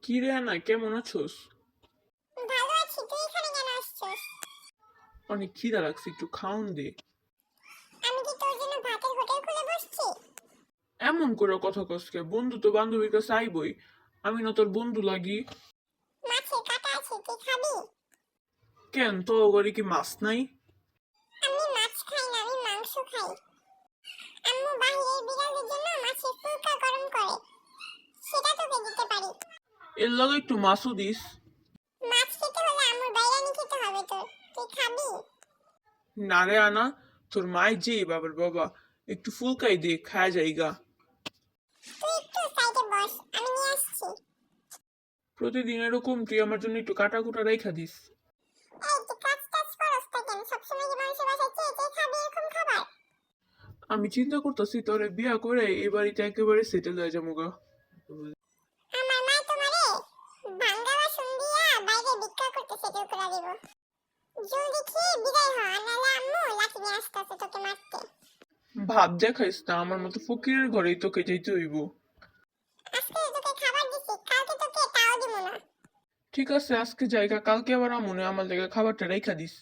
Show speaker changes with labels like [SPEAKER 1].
[SPEAKER 1] কি রে না কেমন আছোস?
[SPEAKER 2] ভালো আছি। তুই এখানে কেন আসছিস?
[SPEAKER 1] অনেক খিদা লাগছে, একটু খাওন দে।
[SPEAKER 2] আমি কি তোর জন্য ভাতের হোটেল খুলে বসছি?
[SPEAKER 1] এমন করে কথা কসকে, বন্ধু তো বান্ধবীর কাছে আইবই। আমি না তোর বন্ধু লাগি?
[SPEAKER 2] মাছে কাটা আছে, তুই খাবি?
[SPEAKER 1] কেন তো ঘরে কি মাছ নাই?
[SPEAKER 2] আমি মাছ খাই না, আমি মাংস খাই। আম্মু বাহিরের বিড়ালের জন্য মাছের ফুলকা গরম করে, সেটা তোকে দিতে পারি।
[SPEAKER 1] এর লগে একটু মাছও দিস।
[SPEAKER 2] মাছ খেতে হলে আম্মুর বাইরানি খেতে হবে তোর। তুই খাবি?
[SPEAKER 1] না রে আনা, তোর মায় যে বাবার বাবা, একটু ফুলকাই দে, খায়া যাইগা।
[SPEAKER 2] তুই একটু সাইডে বস, আমি নিয়ে আসছি।
[SPEAKER 1] প্রতিদিন এরকম তুই আমার জন্য একটু কাটা কুটা রেখা দিস।
[SPEAKER 2] এই তুই কাজ টাজ করস না কেন? সবসময় কি মানুষের বাসায় চেয়ে চেয়ে খাবি এরকম খাবার?
[SPEAKER 1] আমি চিন্তা করতেছি তোরে বিয়া করে এই বাড়িতে একেবারে সেটেল হয়ে যাবো গা।
[SPEAKER 2] আমার মা তোমারে ভাঙ্গা বাসন দিয়া বাইরে ভিক্ষা করতে সেটেল করে দিব। জলদি খেয়ে বিদায় হ, নাহলে আম্মু লাঠি নিয়ে আসতেছে তোকে মারতে।
[SPEAKER 1] ভাব দেখাইস না, আমার মতো ফকিরের ঘরেই তোকে যেতে হইব।
[SPEAKER 2] আজকে তোকে খাবার দিছি, কালকে তোকে তাও দিব না।
[SPEAKER 1] ঠিক আছে, আজকে জায়গা, কালকে আবার আমনে আমার জায়গায় খাবারটা রেখা দিস।